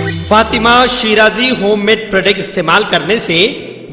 Fatima Shirazi home made product استعمال کرنے سے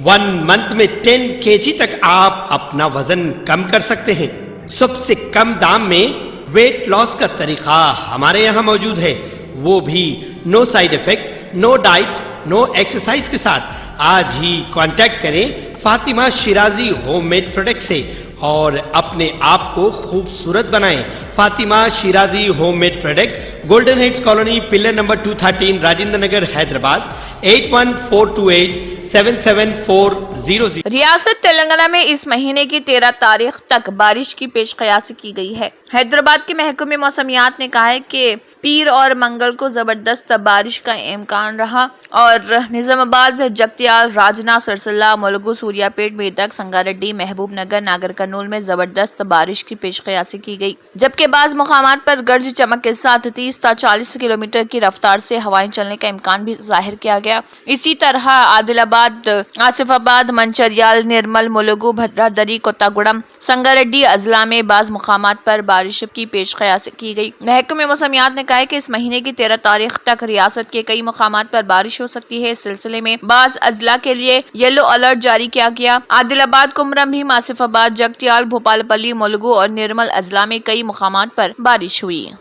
1 منتھ میں 10 kg تک آپ اپنا وزن کم کر سکتے ہیں۔ سب سے کم دام میں ویٹ لاس کا طریقہ ہمارے یہاں موجود ہے، وہ بھی no side effect, no diet, no exercise کے ساتھ۔ آج ہی کانٹیکٹ کریں Fatima Shirazi home made product سے اور اپنے آپ کو خوبصورت بنائیں۔ Fatima Shirazi home made product, Golden Heights Colony, pillar number 213، Rajendra Nagar, Hyderabad, 8142877400۔ ریاست تلنگانہ میں اس مہینے کی 13 تاریخ تک بارش کی پیش قیاسی کی گئی ہے۔ حیدرآباد کے محکمہ موسمیات نے کہا ہے کہ پیر اور منگل کو زبردست بارش کا امکان رہا اور نظام آباد، جگتیال، راجنا، سرسلہ، ملگو، سوریا پیٹ، میدک، سنگاریڈی، محبوب نگر، ناگر کرنول میں زبردست بارش کی پیش قیاسی کی گئی، جبکہ بعض مقامات پر گرج چمک کے ساتھ 30 تا 40 کلومیٹر کی رفتار سے ہوائیں چلنے کا امکان بھی ظاہر کیا گیا۔ اسی طرح عادل آباد، آصف آباد، منچریال، نرمل، ملگو، بھدرادری، کوتاگوڑم، سنگاریڈی اضلاع میں بعض مقامات پر بارش کی پیش قیاسی کی گئی۔ محکمہ موسمیات نے کہا ہے کہ اس مہینے کی 13 تاریخ تک ریاست کے کئی مقامات پر بارش ہو سکتی ہے۔ اس سلسلے میں بعض اضلاع کے لیے یلو الرٹ جاری کیا گیا۔ عادل آباد، کمرم بھیم، آصف آباد، جگتیال، بھوپال پلی، ملگو اور نرمل اضلاع میں کئی مقامات پر بارش ہوئی۔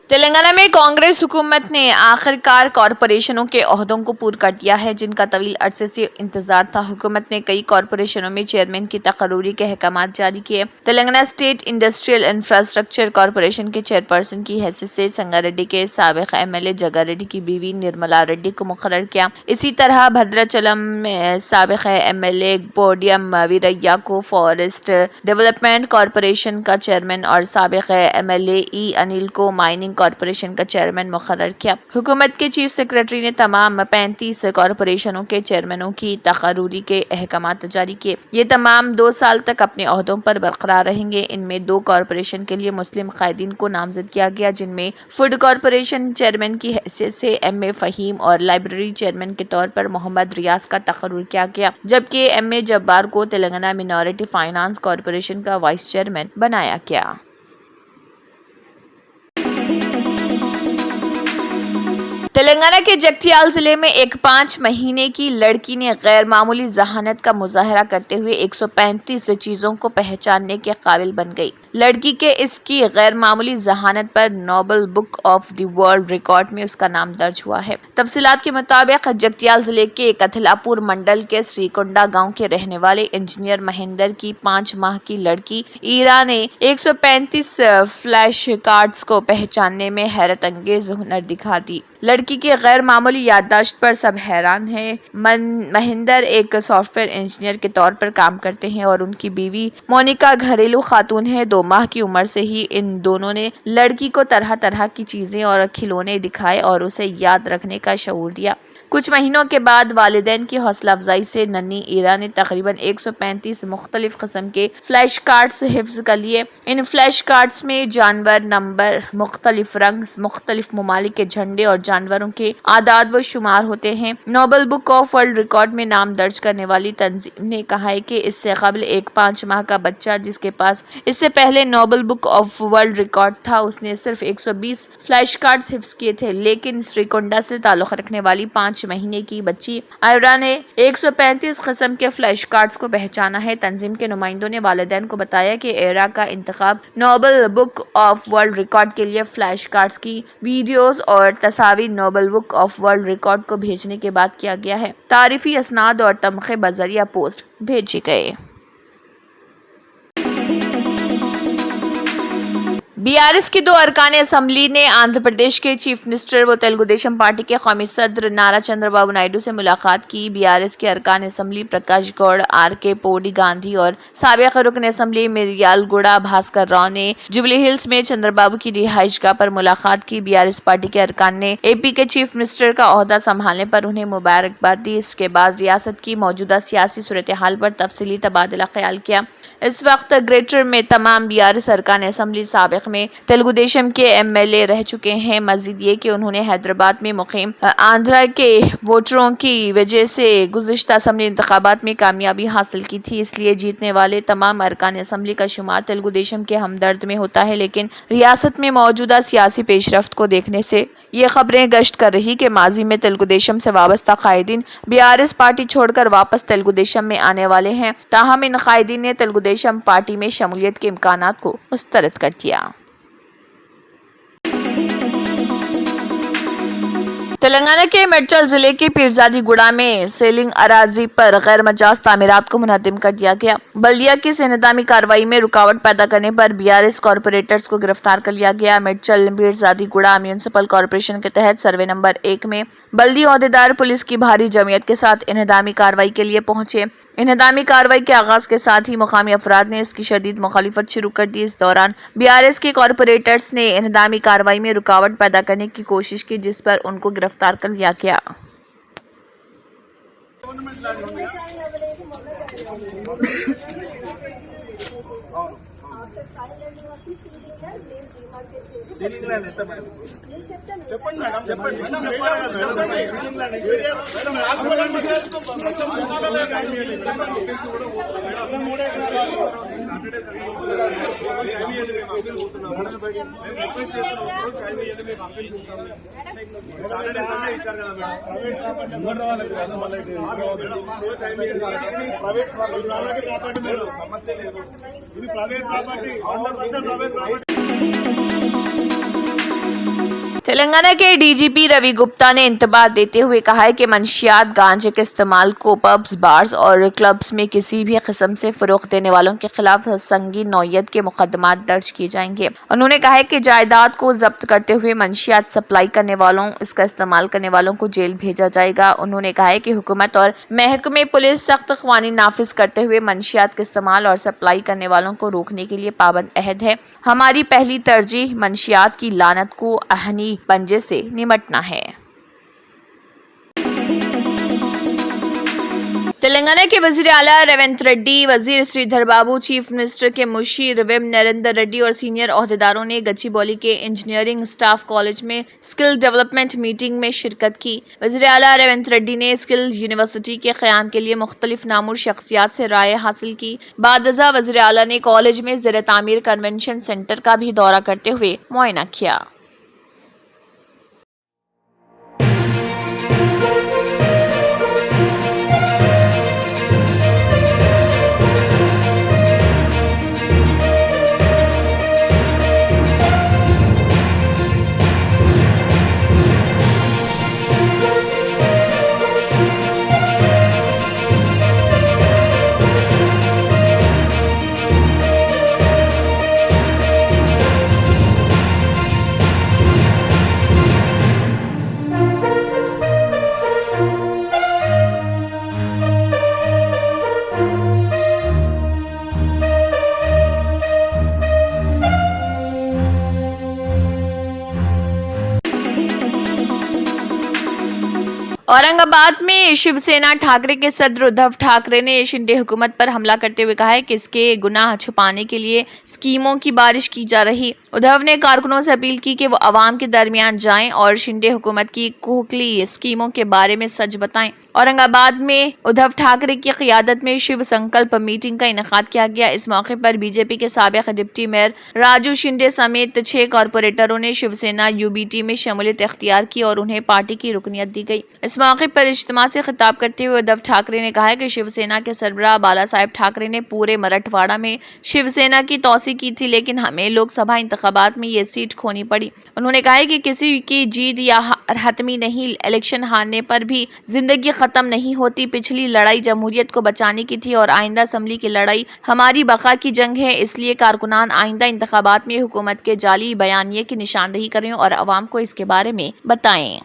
تلنگانہ میں کانگریس حکومت نے آخرکار کارپوریشنوں کے عہدوں کو پور کر دیا ہے، جن کا طویل عرصے سے انتظار تھا۔ حکومت نے کئی کارپوریشنوں میں چیئرمین کی تقرری کے احکامات جاری کیے۔ Telangana state industrial infrastructure corporation کے چیئرپرسن کی حیثیت سے سنگاریڈی کے سابق MLA جگا ریڈی کی بیوی نرملا ریڈی کو مقرر کیا۔ اسی طرح بھدراچلم میں سابق MLA پوڈیم ویریا کو فارسٹ ڈیولپمنٹ کارپوریشن کا چیئرمین اور سابق MLA انل کو مائننگ کارپوریشن کا چیئرمین مقرر کیا۔ حکومت کے چیف سیکرٹری نے تمام 35 کارپوریشنوں کے چیئرمینوں کی تقرری کے احکامات جاری کیے۔ یہ تمام 2 سال تک اپنے عہدوں پر برقرار رہیں گے۔ ان میں 2 کارپوریشن کے لیے مسلم قائدین کو نامزد کیا گیا، جن میں فوڈ کارپوریشن چیئرمین کی حیثیت سے MA فہیم اور لائبریری چیئرمین کے طور پر محمد ریاض کا تقرر کیا گیا، جبکہ MA جبار کو تلنگانہ مینارٹی فائنانس کارپوریشن کا وائس چیئرمین بنایا گیا۔ تلنگانہ کے جگتیال ضلع میں ایک 5 مہینے کی لڑکی نے غیر معمولی ذہانت کا مظاہرہ کرتے ہوئے 135 چیزوں کو پہچاننے کے قابل بن گئی۔ لڑکی کے اس کی غیر معمولی ذہانت پر Nobel book of the world record میں اس کا نام درج ہوا ہے۔ تفصیلات کے مطابق جگتیال ضلع کے کتھلا پور منڈل کے سری کنڈا گاؤں کے رہنے والے انجینئر مہندر کی 5 ماہ کی لڑکی ایرا نے 135 فلیش کارڈز کو پہچاننے میں حیرت انگیز ہنر دکھا دی۔ لڑکی کی غیر معمولی یادداشت پر سب حیران ہیں۔ مہندر ایک سافٹ ویئر انجینئر کے طور پر کام کرتے ہیں اور ان کی بیوی مونیکا گھریلو خاتون ہے۔ 2 ماہ کی عمر سے ہی ان دونوں نے لڑکی کو طرح طرح کی چیزیں اور کھلونے دکھائے اور اسے یاد رکھنے کا شعور دیا۔ کچھ مہینوں کے بعد والدین کی حوصلہ افزائی سے ننھی ایرا نے تقریباً 135 مختلف قسم کے فلیش کارڈز حفظ کر لیے۔ ان فلیش کارڈز میں جانور، نمبر، مختلف رنگ، مختلف ممالک کے جھنڈے اور جانوروں کے اعداد و شمار ہوتے ہیں۔ Nobel book of world record میں نام درج کرنے والی تنظیم نے کہا ہے کہ اس سے قبل ایک 5 ماہ کا بچہ جس کے پاس اس سے پہلے Nobel book of world record تھا، اس نے صرف 120 فلیش کارڈز حفظ کیے تھے، لیکن سریکنڈا سے تعلق رکھنے والی 5 مہینے کی بچی ایرا نے 135 قسم کے فلیش کارڈز کو پہچانا ہے۔ تنظیم کے نمائندوں نے والدین کو بتایا کہ ایرا کا انتخاب Nobel book of world record کے لیے فلیش کارڈز کی ویڈیوز اور تصاویر Nobel book of world record کو بھیجنے کے بعد کیا گیا ہے۔ تعریفی اسناد اور تمغے بذریعہ پوسٹ بھیجے گئے۔ BRS کے 2 ارکان اسمبلی نے آندھرا پردیش کے چیف منسٹر و تیلگو دیشم پارٹی کے قومی صدر نارا چندر بابو نائیڈو سے ملاقات کی۔ BRS کے ارکان اسمبلی پرکاش گوڑ، RK پوڈی گاندھی اور سابق رکن اسمبلی میریال گوڑا بھاسکر راؤ نے جوبلی ہلز میں چندر بابو کی رہائش گاہ پر ملاقات کی۔ BRS پارٹی کے ارکان نے AP کے چیف منسٹر کا عہدہ سنبھالنے پر انہیں مبارکباد دی۔ اس کے بعد ریاست کی موجودہ سیاسی صورتحال پر تفصیلی تبادلہ خیال کیا۔ اس وقت گریٹر میں تمام BRS ارکان اسمبلی، سابق میں تیلگو دیشم کے MLA رہ چکے ہیں۔ مزید یہ کہ انہوں نے حیدرآباد میں مقیم آندھرا کے ووٹروں کی وجہ سے گزشتہ اسمبلی انتخابات میں کامیابی حاصل کی تھی، اس لیے جیتنے والے تمام ارکان اسمبلی کا شمار تیلگو دیشم کے ہمدرد میں ہوتا ہے، لیکن ریاست میں موجودہ سیاسی پیش رفت کو دیکھنے سے یہ خبریں گشت کر رہی کہ ماضی میں تیلگو دیشم سے وابستہ قائدین BRS پارٹی چھوڑ کر واپس تیلگو دیشم میں آنے والے ہیں، تاہم ان قائدین نے تیلگو دیشم پارٹی میں شمولیت کے امکانات کو مسترد کر دیا۔ تلنگانہ کے میڈچل ضلع کے پیرزادی گوڑا میں سیلنگ اراضی پر غیر مجاز تعمیرات کو منہدم کر دیا گیا۔ بلدیہ کی انہدامی کارروائی میں رکاوٹ پیدا کرنے پر BRS کارپوریٹرز کو گرفتار کر لیا گیا۔ میڈچل پیرزادی گوڑا میونسپل کارپوریشن کے تحت سروے نمبر 1 میں بلدی عہدیدار پولیس کی بھاری جمعیت کے ساتھ انہدامی کارروائی کے لیے پہنچے۔ انہدامی کارروائی کے آغاز کے ساتھ ہی مقامی افراد نے اس کی شدید مخالفت شروع کر دی۔ اس دوران BRS کے کارپوریٹرز نے انہدامی کارروائی میں رکاوٹ پیدا کرنے کی کوشش کی، جس پر ان کو گرفتار کر لیا گیا۔ تلنگانہ کے DGP روی گپتا نے انتباہ دیتے ہوئے کہا ہے کہ منشیات گانجے کے استعمال کو پبز، بارز اور کلبز میں کسی بھی قسم سے فروغ دینے والوں کے خلاف سنگین نوعیت کے مقدمات درج کیے جائیں گے۔ انہوں نے کہا ہے کہ جائیداد کو ضبط کرتے ہوئے منشیات سپلائی کرنے والوں، اس کا استعمال کرنے والوں کو جیل بھیجا جائے گا۔ انہوں نے کہا ہے کہ حکومت اور محکمہ پولیس سخت قوانین نافذ کرتے ہوئے منشیات کے استعمال اور سپلائی کرنے والوں کو روکنے کے لیے پابند عہد ہے۔ ہماری پہلی ترجیح منشیات کی لعنت کو اہنی پنجے سے نمٹنا ہے۔ تلنگانہ کے وزیر اعلیٰ ریونت ریڈی، وزیر سری دھر بابو، چیف منسٹر کے مشیر ویم نریندر ریڈی اور سینئر عہدیداروں نے گچی بولی کے انجینئرنگ اسٹاف کالج میں اسکل ڈیولپمنٹ میٹنگ میں شرکت کی۔ وزیر اعلیٰ ریونت ریڈی نے اسکل یونیورسٹی کے قیام کے لیے مختلف نامور شخصیات سے رائے حاصل کی۔ بعد ازاں وزیر اعلیٰ نے کالج میں زیر تعمیر کنونشن سینٹر کا بھی دورہ کرتے ہوئے معائنہ کیا۔ اورنگ آباد میں شیو سینا ٹھاکرے کے صدر ادھو ٹھاکرے نے شنڈے حکومت پر حملہ کرتے ہوئے کہا ہے کہ اس کے گناہ چھپانے کے لیے اسکیموں کی بارش کی جا رہی۔ ادھو نے کارکنوں سے اپیل کی کہ وہ عوام کے درمیان جائیں اور شنڈے حکومت کی کھوکھلی اسکیموں کے بارے میں سچ بتائیں۔ اورنگ آباد میں ادھو ٹھاکرے کی قیادت میں شیو سنکلپ میٹنگ کا انعقاد کیا گیا۔ اس موقع پر BJP کے سابق ڈپٹی میئر راجو شنڈے سمیت 6 کارپوریٹروں نے شیو سینا UBT میں شمولیت اختیار کی اور انہیں پارٹی کی رکنیت دی گئی۔ اس موقع پر اجتماع سے خطاب کرتے ہوئے ادھو ٹھاکرے نے کہا کہ شیو سینا کے سربراہ بالا صاحب ٹھاکرے نے پورے مراٹھواڑہ میں شیو سینا کی توسیع کی تھی، لیکن ہمیں لوک سبھا انتخابات میں یہ سیٹ کھونی پڑی۔ انہوں نے کہا کہ کسی کی جیت یا حتمی نہیں، الیکشن ہارنے پر بھی زندگی ختم نہیں ہوتی۔ پچھلی لڑائی جمہوریت کو بچانے کی تھی اور آئندہ اسمبلی کی لڑائی ہماری بقا کی جنگ ہے، اس لیے کارکنان آئندہ انتخابات میں حکومت کے جعلی بیانیے کی نشاندہی کریں اور عوام کو اس کے بارے میں بتائیں۔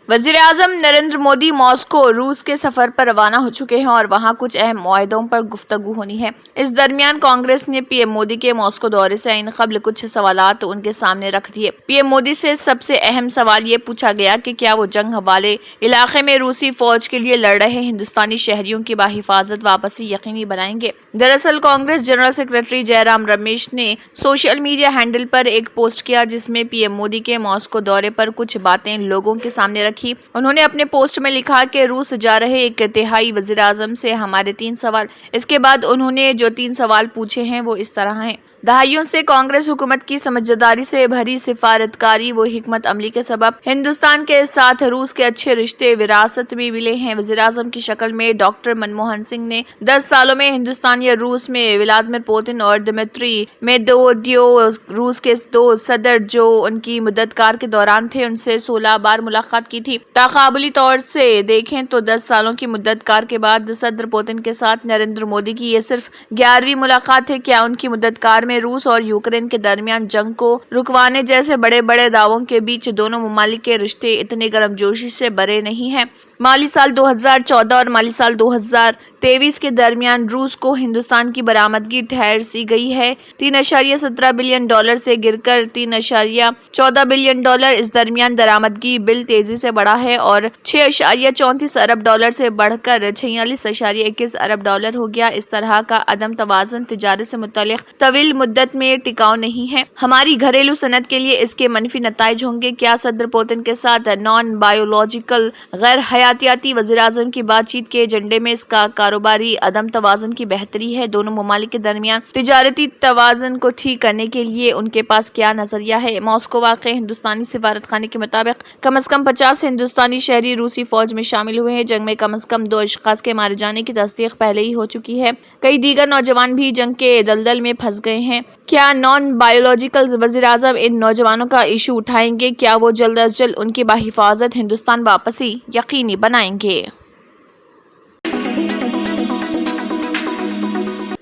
وزیر اعظم نریندر مودی ماسکو روس کے سفر پر روانہ ہو چکے ہیں اور وہاں کچھ اہم معاہدوں پر گفتگو ہونی ہے۔ اس درمیان کانگریس نے پی ایم مودی کے ماسکو دورے سے عین قبل کچھ سوالات ان کے سامنے رکھ دیے۔ پی ایم مودی سے سب سے اہم سوال یہ پوچھا گیا کہ کیا وہ جنگ والے علاقے میں روسی فوج کے لیے لڑ رہے ہندوستانی شہریوں کی بحفاظت واپسی یقینی بنائیں گے۔ دراصل کانگریس جنرل سیکرٹری جے رام رمیش نے سوشل میڈیا ہینڈل پر ایک پوسٹ کیا جس میں پی ایم مودی کے ماسکو دورے پر کچھ باتیں لوگوں کے سامنے رکھی۔ انہوں نے اپنے پوسٹ میں لکھا کہ روس جا رہے ایک تہائی وزیر اعظم سے ہمارے 3 سوال۔ اس کے بعد انہوں نے جو 3 سوال پوچھے ہیں وہ اس طرح ہیں۔ دہائیوں سے کانگریس حکومت کی سمجھداری سے بھری سفارتکاری و حکمت عملی کے سبب ہندوستان کے ساتھ روس کے اچھے رشتے وراثت میں ملے ہیں۔ وزیر اعظم کی شکل میں ڈاکٹر منموہن سنگھ نے 10 سالوں میں ہندوستان یا روس میں ولادیمیر پوتن اور دمتری میدویدیو روس کے 2 صدر جو ان کی مدت کار کے دوران تھے ان سے 16 بار ملاقات کی تھی۔ تقابلی طور سے دیکھیں تو 10 سالوں کی مدت کار کے بعد صدر پوتن کے ساتھ نریندر مودی کی یہ صرف 11ویں ملاقات ہے۔ کیا ان کی مدت کار میں روس اور یوکرین کے درمیان جنگ کو رکوانے جیسے بڑے بڑے دعووں کے بیچ دونوں ممالک کے رشتے اتنے گرم جوشی سے بھرے نہیں ہیں؟ مالی سال 2014 اور مالی سال 2023 کے درمیان روس کو ہندوستان کی برآمدگی ٹھہر سی گئی ہے $3.17 بلین سے گر کر $3.14 بلین۔ اس درمیان درآمدگی بل تیزی سے بڑھا ہے اور $6.34 ارب سے بڑھ کر $46.21 ارب ہو گیا۔ اس طرح کا عدم توازن تجارت سے متعلق طویل مدت میں ٹکاؤ نہیں ہے۔ ہماری گھریلو صنعت کے لیے اس کے منفی نتائج ہوں گے۔ کیا صدر پوتن کے ساتھ نان بایولوجیکل غیر حیاتیاتی وزیر اعظم کی بات چیت کے ایجنڈے میں اس کا کاروباری عدم توازن کی بہتری ہے؟ دونوں ممالک کے درمیان تجارتی توازن کو ٹھیک کرنے کے لیے ان کے پاس کیا نظریہ ہے؟ ماسکو واقع ہندوستانی سفارت خانے کے مطابق کم از کم 50 ہندوستانی شہری روسی فوج میں شامل ہوئے ہیں۔ جنگ میں کم از کم 2 اشخاص کے مارے جانے کی تصدیق پہلے ہی ہو چکی ہے۔ کئی دیگر نوجوان بھی جنگ کے دلدل میں پھنس گئے ہیں۔ کیا نان بایولوجیکل وزیر اعظم ان نوجوانوں کا ایشو اٹھائیں گے؟ کیا وہ جلد از جلد ان کی بحفاظت ہندوستان واپسی یقینی بنائیں گے؟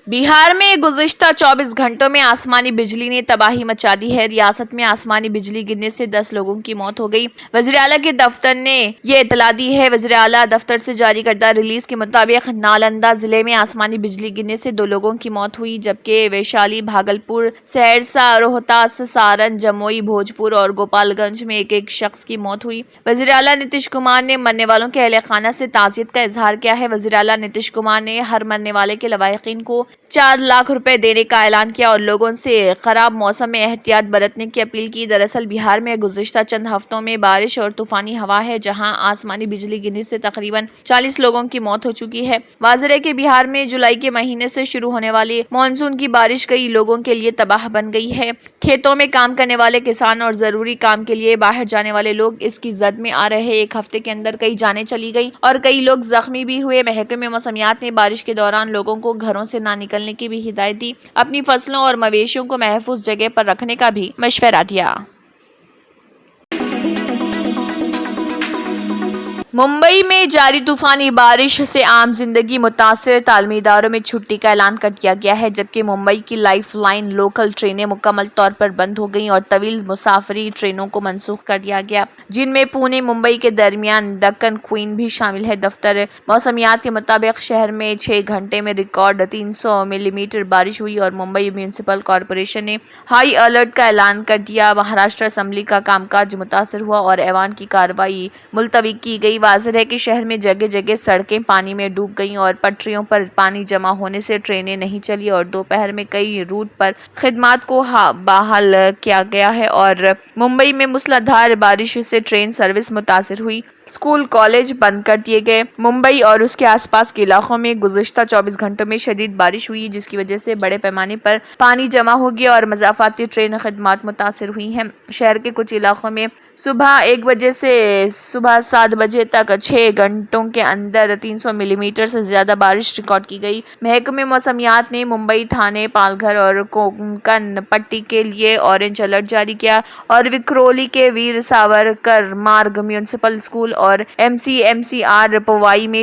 بہار میں گزشتہ 24 گھنٹوں میں آسمانی بجلی نے تباہی مچا دی ہے۔ ریاست میں آسمانی بجلی گرنے سے 10 لوگوں کی موت ہو گئی۔ وزیر اعلیٰ کے دفتر نے یہ اطلاع دی ہے۔ وزیر اعلیٰ دفتر سے جاری کردہ ریلیز کے مطابق نالندہ ضلع میں آسمانی بجلی گرنے سے 2 لوگوں کی موت ہوئی جبکہ ویشالی، بھاگلپور، سہرسہ، روہتاس، سارن، جموئی، بھوجپور اور گوپال گنج میں ایک شخص کی موت ہوئی۔ وزیر اعلیٰ نتیش کمار نے مرنے والوں کے اہل خانہ سے تعزیت کا اظہار کیا ہے۔ وزیر اعلیٰ نتیش کمار نے ہر مرنے والے کے لواحقین کو 4 لاکھ روپے دینے کا اعلان کیا اور لوگوں سے خراب موسم میں احتیاط برتنے کی اپیل کی۔ دراصل بہار میں گزشتہ چند ہفتوں میں بارش اور طوفانی ہوا ہے جہاں آسمانی بجلی گرنے سے تقریباً 40 لوگوں کی موت ہو چکی ہے۔ واضح ہے کہ بہار میں جولائی کے مہینے سے شروع ہونے والی مانسون کی بارش کئی لوگوں کے لیے تباہ بن گئی ہے۔ کھیتوں میں کام کرنے والے کسان اور ضروری کام کے لیے باہر جانے والے لوگ اس کی زد میں آ رہے ہیں۔ ایک ہفتے کے اندر کئی جانیں چلی گئیں اور کئی لوگ زخمی بھی ہوئے۔ محکمہ موسمیات نے بارش کے دوران لوگوں کو گھروں سے نہ نکلنے کی بھی ہدایت دی۔ اپنی فصلوں اور مویشیوں کو محفوظ جگہ پر رکھنے کا بھی مشورہ دیا۔ ممبئی میں جاری طوفانی بارش سے عام زندگی متاثر، تعلیمی اداروں میں چھٹی کا اعلان کر دیا گیا ہے جبکہ ممبئی کی لائف لائن لوکل ٹرینیں مکمل طور پر بند ہو گئیں اور طویل مسافری ٹرینوں کو منسوخ کر دیا گیا جن میں پونے ممبئی کے درمیان دکن کوئین بھی شامل ہے۔ دفتر موسمیات کے مطابق شہر میں 6 گھنٹے میں ریکارڈ 300 ملی میٹر بارش ہوئی اور ممبئی میونسپل کارپوریشن نے ہائی الرٹ کا اعلان کر دیا۔ مہاراشٹر اسمبلی کا کام کاج متاثر ہوا اور ایوان کی کارروائی ملتوی کی گئی۔ واضح ہے کہ شہر میں جگہ جگہ سڑکیں پانی میں ڈوب گئیں اور پٹریوں پر پانی جمع ہونے سے ٹرینیں نہیں چلی اور دوپہر میں کئی روٹ پر خدمات کو بحال کیا گیا ہے اور ممبئی میں موسلادھار بارش سے ٹرین سروس متاثر ہوئی۔ اسکول کالج بند کر دیے گئے۔ ممبئی اور اس کے آس پاس کے علاقوں میں گزشتہ 24 گھنٹوں میں شدید بارش ہوئی جس کی وجہ سے بڑے پیمانے پر پانی جمع ہو گیا اور مضافاتی ٹرین خدمات متاثر ہوئی ہیں۔ شہر کے کچھ علاقوں میں صبح 1 بجے سے صبح 7 بجے تک 6 گھنٹوں کے اندر 300 ملی میٹر سے زیادہ بارش ریکارڈ کی گئی۔ محکمہ موسمیات نے ممبئی، تھانے، پال گھر اور کونکن پٹی کے لیے اورنج الرٹ جاری کیا اور وکرولی کے ویر ساورکر مارگ میونسپل اسکول اور MCR پوائی میں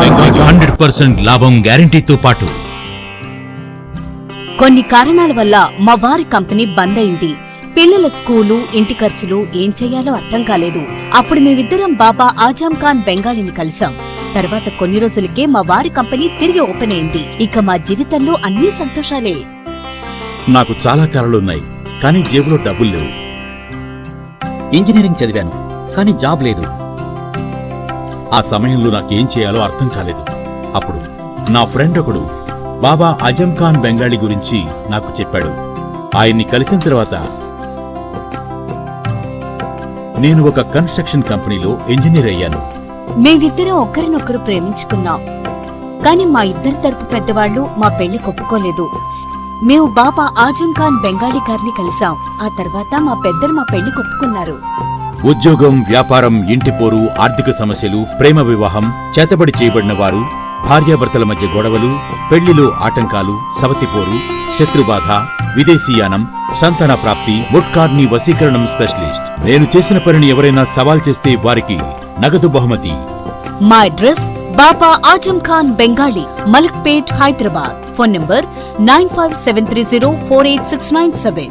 100% లాభం గ్యారెంటీతో పాటు కొన్ని కారణాల వల్ల మా వారి కంపెనీ బంద్ అయింది. పిల్లల స్కూలు, ఇంటి ఖర్చులు ఏం చెయ్యాలో అర్థం కాలేదు. అప్పుడు మేమిద్దరం బాబా ఆజం ఖాన్ బెంగాలీని కలిసాం. తర్వాత కొన్ని రోజులకే మా వారి కంపెనీ తిరిగి ఓపెన్ అయింది. ఇక మా జీవితంలో అన్ని సంతోషాలే. నాకు చాలా కలలున్నాయి, కానీ జేబులో డబ్బులు లేవు. ఇంజనీరింగ్ చదివాను, కానీ జాబ్ లేదు. ఆ సమయంలో నాకేం చేయాలో అర్థం కాలేదు. అప్పుడు నా ఫ్రెండ్ ఒకడు బాబా ఆజం ఖాన్ బెంగాలీ గురించి నాకు చెప్పాడు. ఆయన్ని కలిసిన తర్వాత నేను ఒక కన్స్ట్రక్షన్ కంపెనీలో ఇంజనీర్ అయ్యాను. మేమిద్దరం ఒకరినొకరు ప్రేమించుకున్నాం. కాని మా ఇద్దరి తరపు పెద్దవాళ్లు మా పెళ్లి ఒప్పుకోలేదు. మేము బాబా ఆజం ఖాన్ బెంగాలీ గారిని కలిసాం. ఆ తర్వాత మా పెద్దలు మా పెళ్లి ఒప్పుకున్నారు. ఉద్యోగం, వ్యాపారం, ఇంటిపోరు, ఆర్థిక సమస్యలు, ప్రేమ వివాహం, చేతబడి చేయబడిన వారు, భార్యాభర్తల మధ్య గొడవలు, పెళ్లిలో ఆటంకాలు, సవతిపోరు, శత్రుబాధ, విదేశీయానం, సంతాన ప్రాప్తి, ముట్కార్ని వశీకరణం స్పెషలిస్ట్. నేను చేసిన పనిని ఎవరైనా సవాల్ చేస్తే వారికి నగదు బహుమతి. మా address Baba Azam Khan Bengali, Malakpet, Hyderabad. Phone number 9573048697.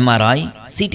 MRI, CT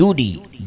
2D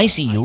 ICU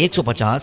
150,